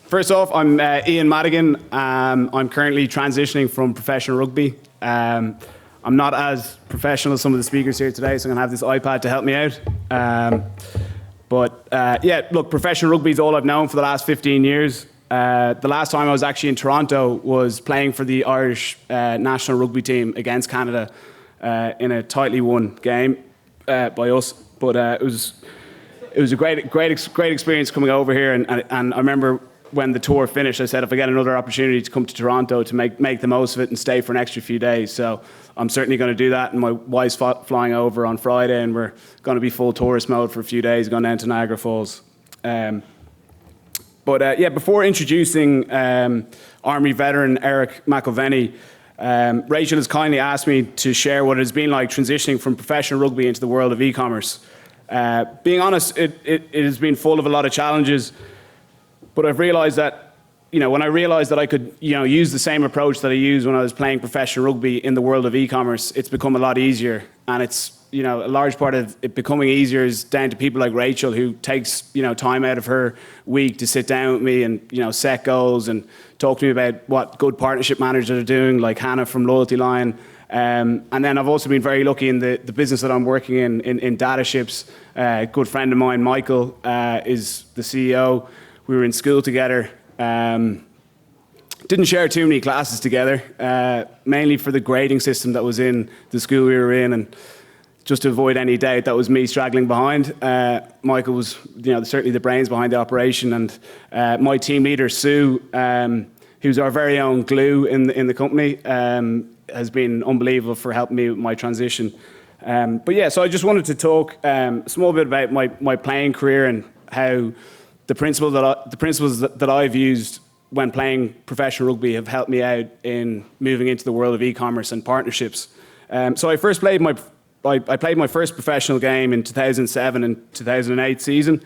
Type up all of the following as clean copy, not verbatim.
First off, I'm Ian Madigan. I'm currently transitioning from professional rugby. I'm not as professional as some of the speakers here today, so I'm going to have this iPad to help me out. Look, professional rugby is all I've known for the last 15 years. The last time I was actually in Toronto was playing for the Irish national rugby team against Canada in a tightly won game by us. But it was a great experience coming over here, and I remember when the tour finished, I said if I get another opportunity to come to Toronto to make the most of it and stay for an extra few days. So I'm certainly going to do that, and my wife's flying over on Friday, and we're going to be full tourist mode for a few days, going down to Niagara Falls. Before introducing Army veteran Eric McIlvenny, Rachel has kindly asked me to share what it has been like transitioning from professional rugby into the world of e-commerce. Being honest, it has been full of a lot of challenges, but I've realised that, when I realised that I could, use the same approach that I used when I was playing professional rugby in the world of e-commerce, it's become a lot easier. And it's, a large part of it becoming easier is down to people like Rachel, who takes, time out of her week to sit down with me and, set goals and talk to me about what good partnership managers are doing, like Hannah from Loyalty Line. And then I've also been very lucky in the business that I'm working in Dataships. A good friend of mine, Michael, is the CEO. We were in school together. Didn't share too many classes together, mainly for the grading system that was in the school we were in, and just to avoid any doubt, that was me straggling behind. Michael was, certainly the brains behind the operation, and my team leader, Sue, who's our very own glue in the company, has been unbelievable for helping me with my transition. So I just wanted to talk a small bit about my playing career and how the principles that I've used when playing professional rugby have helped me out in moving into the world of e-commerce and partnerships. So I played my first professional game in 2007 and 2008 season,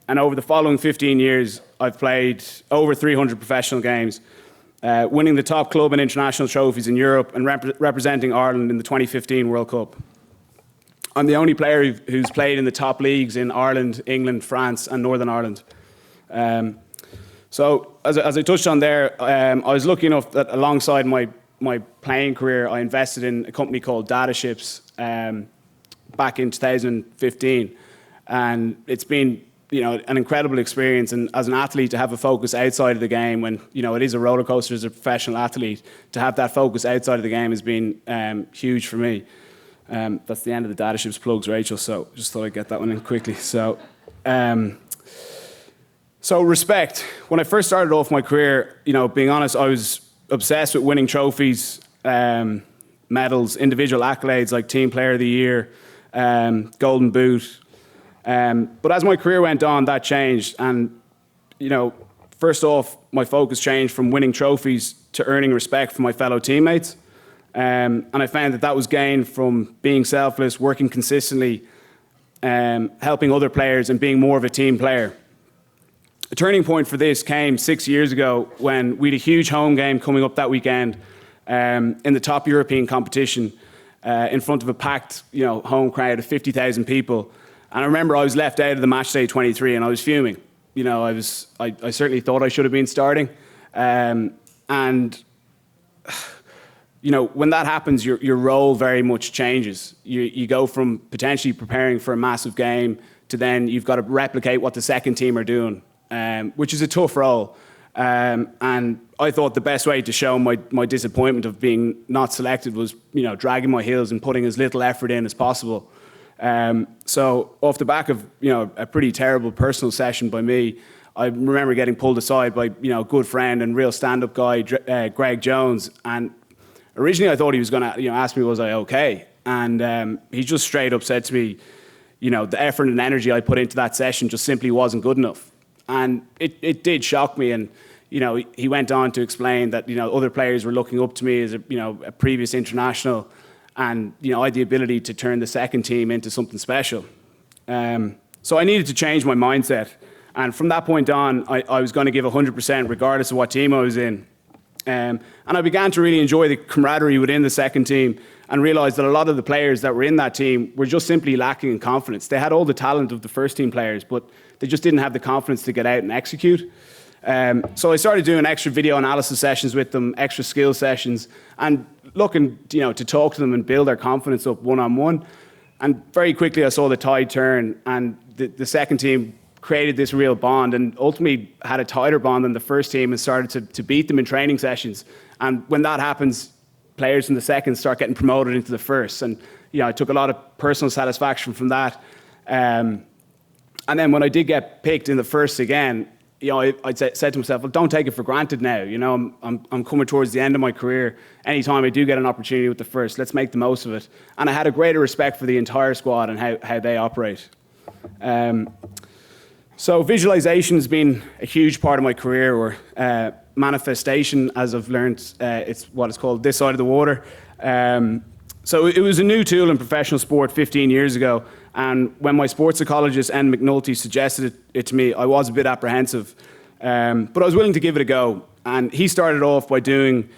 and over the following 15 years, I've played over 300 professional games, winning the top club and international trophies in Europe and representing Ireland in the 2015 World Cup. I'm the only player who's played in the top leagues in Ireland, England, France, and Northern Ireland. So as I touched on there, I was lucky enough that alongside my playing career, I invested in a company called Dataships back in 2015, and it's been an incredible experience. And as an athlete, to have a focus outside of the game, when it is a roller coaster as a professional athlete, to have that focus outside of the game has been huge for me. That's the end of the Dataships plugs, Rachel. So just thought I'd get that one in quickly. So respect. When I first started off my career, being honest, I was obsessed with winning trophies, medals, individual accolades like Team Player of the Year, Golden Boot. But as my career went on, that changed. And, first off, my focus changed from winning trophies to earning respect from my fellow teammates. And I found that was gained from being selfless, working consistently, helping other players, and being more of a team player. A turning point for this came 6 years ago when we had a huge home game coming up that weekend in the top European competition in front of a packed home crowd of 50,000 people. And I remember I was left out of the match day 23 and I was fuming. I certainly thought I should have been starting. When that happens, your role very much changes. You go from potentially preparing for a massive game to then you've got to replicate what the second team are doing. Which is a tough role. And I thought the best way to show my disappointment of being not selected was, dragging my heels and putting as little effort in as possible. So off the back of, a pretty terrible personal session by me, I remember getting pulled aside by, a good friend and real stand-up guy, Greg Jones. And originally I thought he was going to, ask me, was I okay? And he just straight up said to me, the effort and energy I put into that session just simply wasn't good enough. And it did shock me, and he went on to explain that other players were looking up to me as a previous international, and I had the ability to turn the second team into something special. So I needed to change my mindset, and from that point on, I was going to give 100% regardless of what team I was in. And I began to really enjoy the camaraderie within the second team, and realised that a lot of the players that were in that team were just simply lacking in confidence. They had all the talent of the first team players, but they just didn't have the confidence to get out and execute. So I started doing extra video analysis sessions with them, extra skill sessions, and looking, to talk to them and build their confidence up one-on-one. And very quickly I saw the tide turn, and the second team created this real bond and ultimately had a tighter bond than the first team and started to beat them in training sessions. And when that happens, players from the second start getting promoted into the first. And I took a lot of personal satisfaction from that. And then when I did get picked in the first again, I said to myself, well, don't take it for granted now. I'm coming towards the end of my career. Anytime I do get an opportunity with the first, let's make the most of it. And I had a greater respect for the entire squad and how they operate. So visualization has been a huge part of my career, or manifestation, as I've learned. It's what it's called this side of the water. So it was a new tool in professional sport 15 years ago. And when my sports psychologist, N. McNulty, suggested it to me, I was a bit apprehensive. But I was willing to give it a go. And he started off by doing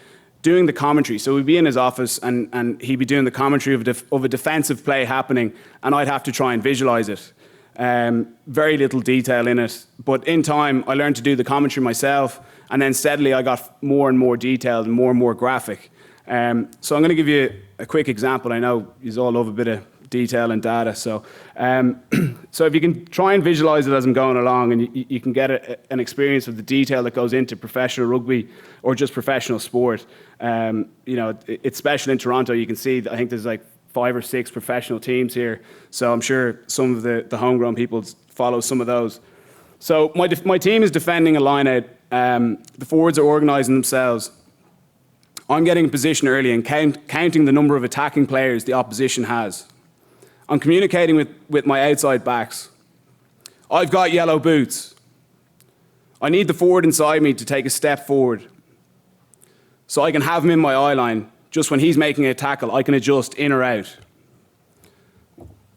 the commentary. So we'd be in his office and he'd be doing the commentary of a defensive play happening, and I'd have to try and visualize it. Very little detail in it. But in time, I learned to do the commentary myself, and then steadily I got more and more detailed and more graphic. So I'm going to give you a quick example. I know you all love a bit of detail and data. So so if you can try and visualize it as I'm going along, and you can get an experience of the detail that goes into professional rugby or just professional sport. It's special in Toronto. You can see, I think there's like 5 or 6 professional teams here. So I'm sure some of the homegrown people follow some of those. So my team is defending a line out. The forwards are organising themselves. I'm getting in position early and counting the number of attacking players the opposition has. I'm communicating with my outside backs. I've got yellow boots. I need the forward inside me to take a step forward, so I can have him in my eye line. Just when he's making a tackle, I can adjust in or out.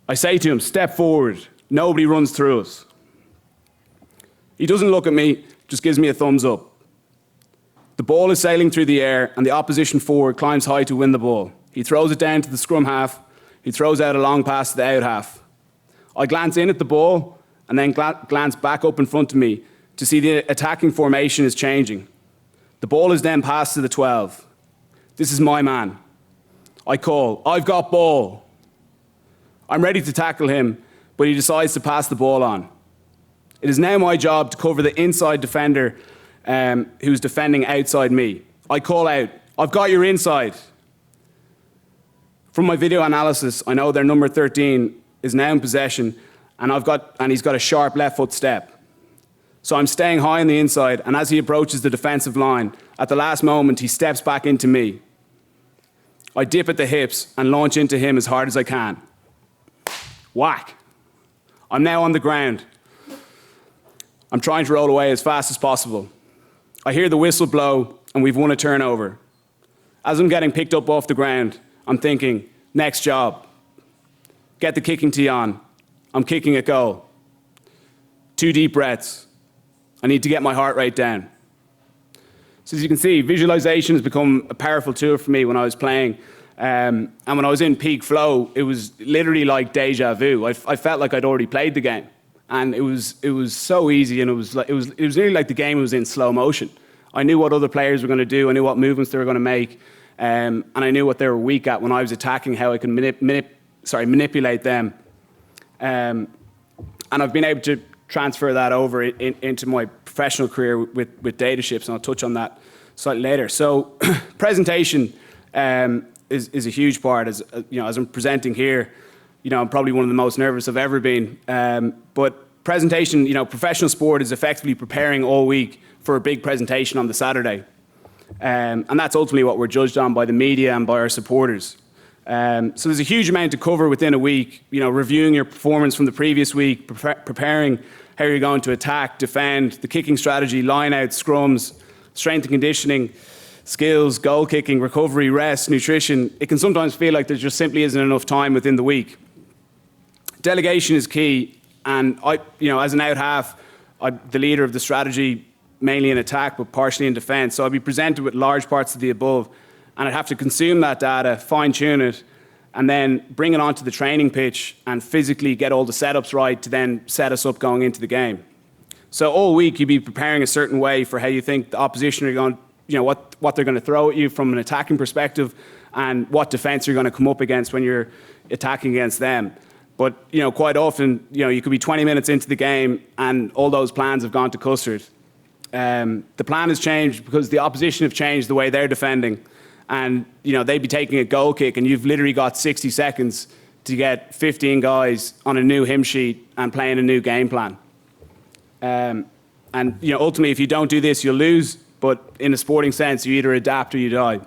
I say to him, step forward. Nobody runs through us. He doesn't look at me, just gives me a thumbs up. The ball is sailing through the air, and the opposition forward climbs high to win the ball. He throws it down to the scrum half. He throws out a long pass to the out half. I glance in at the ball and then glance back up in front of me to see the attacking formation is changing. The ball is then passed to the 12. This is my man. I call, I've got ball. I'm ready to tackle him, but he decides to pass the ball on. It is now my job to cover the inside defender who's defending outside me. I call out, I've got your inside. From my video analysis, I know their number 13 is now in possession, and he's got a sharp left foot step. So I'm staying high on the inside, and as he approaches the defensive line, at the last moment, he steps back into me. I dip at the hips and launch into him as hard as I can. Whack. I'm now on the ground. I'm trying to roll away as fast as possible. I hear the whistle blow, and we've won a turnover. As I'm getting picked up off the ground, I'm thinking, next job. Get the kicking tee on. I'm kicking a goal. 2 deep breaths. I need to get my heart rate down. So as you can see, visualization has become a powerful tool for me when I was playing. And when I was in peak flow, it was literally like deja vu. I felt like I'd already played the game. And it was so easy, and it was nearly like the game was in slow motion. I knew what other players were going to do. I knew what movements they were going to make. And I knew what they were weak at when I was attacking, how I could manipulate them. And I've been able to transfer that over into my professional career with Dataships, and I'll touch on that slightly later. So presentation is a huge part. As I'm presenting here, I'm probably one of the most nervous I've ever been. But presentation, professional sport is effectively preparing all week for a big presentation on the Saturday. And that's ultimately what we're judged on by the media and by our supporters. So there's a huge amount to cover within a week, reviewing your performance from the previous week, preparing how you're going to attack, defend, the kicking strategy, line out, scrums, strength and conditioning, skills, goal kicking, recovery, rest, nutrition. It can sometimes feel like there just simply isn't enough time within the week. Delegation is key, and I, as an out half, I'm the leader of the strategy, mainly in attack, but partially in defence. So I'd be presented with large parts of the above, and I'd have to consume that data, fine-tune it, and then bring it onto the training pitch and physically get all the setups right to then set us up going into the game. So all week you'd be preparing a certain way for how you think the opposition are going, what they're going to throw at you from an attacking perspective, and what defense you're going to come up against when you're attacking against them. But quite often, you could be 20 minutes into the game and all those plans have gone to custard. The plan has changed because the opposition have changed the way they're defending, and they'd be taking a goal kick, and you've literally got 60 seconds to get 15 guys on a new hymn sheet and playing a new game plan. And ultimately, if you don't do this, you'll lose. But in a sporting sense, you either adapt or you die.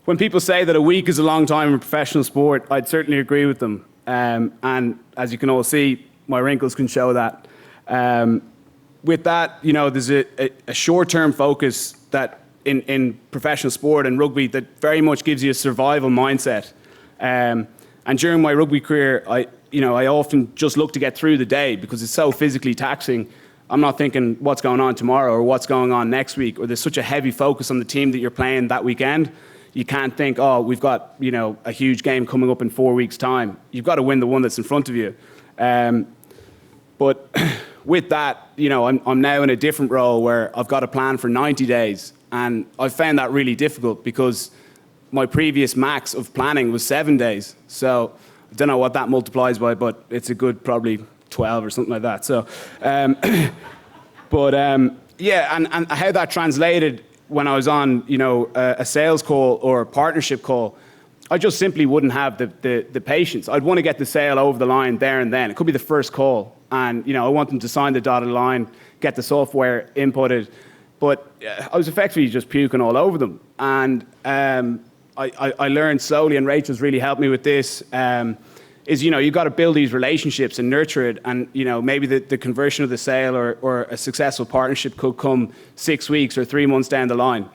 When people say that a week is a long time in professional sport, I'd certainly agree with them. And as you can all see, my wrinkles can show that. With that, there's a short-term focus that in professional sport and rugby that very much gives you a survival mindset. And during my rugby career, I often just look to get through the day because it's so physically taxing. I'm not thinking what's going on tomorrow or what's going on next week, or there's such a heavy focus on the team that you're playing that weekend. You can't think, oh, we've got a huge game coming up in 4 weeks' time. You've got to win the one that's in front of you. But with that, I'm now in a different role where I've got a plan for 90 days, and I've found that really difficult because my previous max of planning was 7 days. So I don't know what that multiplies by, but it's a good probably 12 or something like that. So, yeah, and how that translated when I was on, a sales call or a partnership call, I just simply wouldn't have the patience. I'd want to get the sale over the line there and then. It could be the first call, and I want them to sign the dotted line, get the software inputted, but I was effectively just puking all over them. And I learned slowly, and Rachel's really helped me with this. Is you've got to build these relationships and nurture it, and maybe the conversion of the sale or a successful partnership could come 6 weeks or 3 months down the line.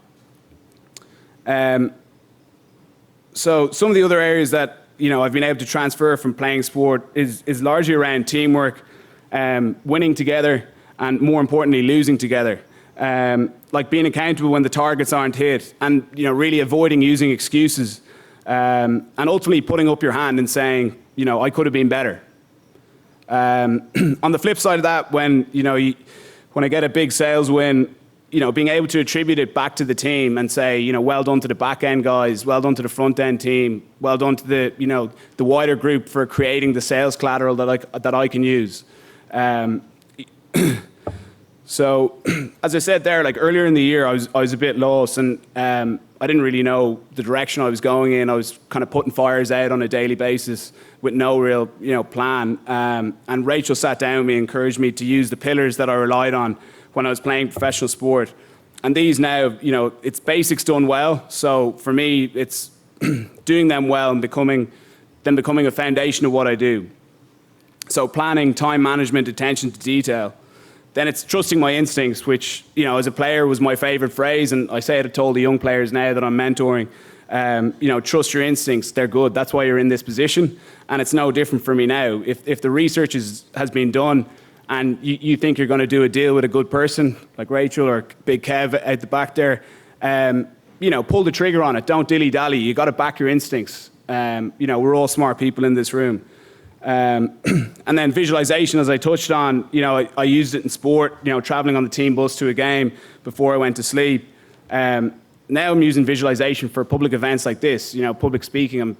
So some of the other areas that I've been able to transfer from playing sport is largely around teamwork, winning together, and more importantly, losing together. Like being accountable when the targets aren't hit, and really avoiding using excuses, and ultimately putting up your hand and saying, I could have been better. On the flip side of that, when I get a big sales win, being able to attribute it back to the team and say, well done to the back end guys, well done to the front end team, well done to the wider group for creating the sales collateral that I can use. So, as I said there, like earlier in the year, I was a bit lost, and I didn't really know the direction I was going in. I was kind of putting fires out on a daily basis with no real, plan. And Rachel sat down with me and encouraged me to use the pillars that I relied on when I was playing professional sport. And these now, it's basics done well. So for me, it's doing them well and becoming a foundation of what I do. So planning, time management, attention to detail. Then it's trusting my instincts, which, as a player was my favorite phrase. And I say it to all the young players now that I'm mentoring, trust your instincts. They're good. That's why you're in this position. And it's no different for me now. If the research has been done and you think you're going to do a deal with a good person, like Rachel or Big Kev out the back there, pull the trigger on it. Don't dilly-dally. You got to back your instincts. We're all smart people in this room. And then visualization, as I touched on, I used it in sport, traveling on the team bus to a game before I went to sleep. Now I'm using visualization for public events like this, public speaking. I'm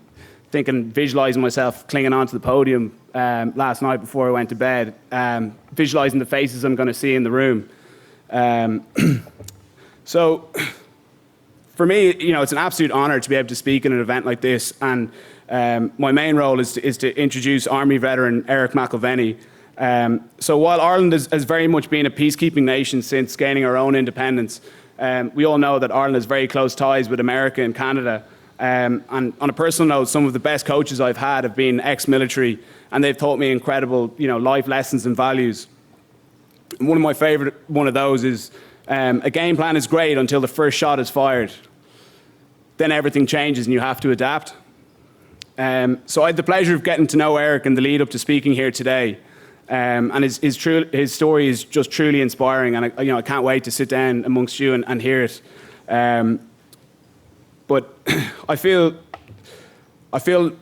visualizing myself clinging onto the podium last night before I went to bed, visualizing the faces I'm going to see in the room. So for me, it's an absolute honor to be able to speak in an event like this. And my main role is to introduce Army veteran Eric McIlvenny. So while Ireland has very much been a peacekeeping nation since gaining our own independence, we all know that Ireland has very close ties with America and Canada. And on a personal note, some of the best coaches I've had have been ex-military, and they've taught me incredible, life lessons and values. And one of my favorite one of those is a game plan is great until the first shot is fired. Then everything changes and you have to adapt. So I had the pleasure of getting to know Eric in the lead up to speaking here today. And his story is just truly inspiring, and I can't wait to sit down amongst you and hear it. But I feel,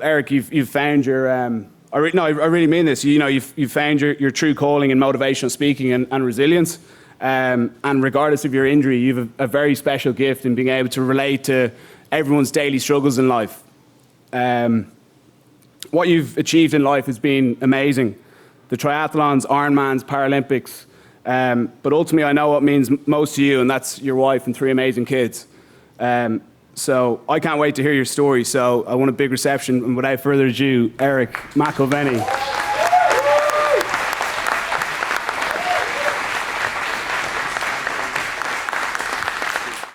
Eric, you've found your I really mean this. You know, you've found your true calling in motivational speaking and resilience. And regardless of your injury, you have a very special gift in being able to relate to everyone's daily struggles in life. What you've achieved in life has been amazing. The triathlons, Ironmans, Paralympics. But ultimately, I know what means most to you, and that's your wife and 3 amazing kids. So I can't wait to hear your story. So I want a big reception. And without further ado, Eric McIlvenny.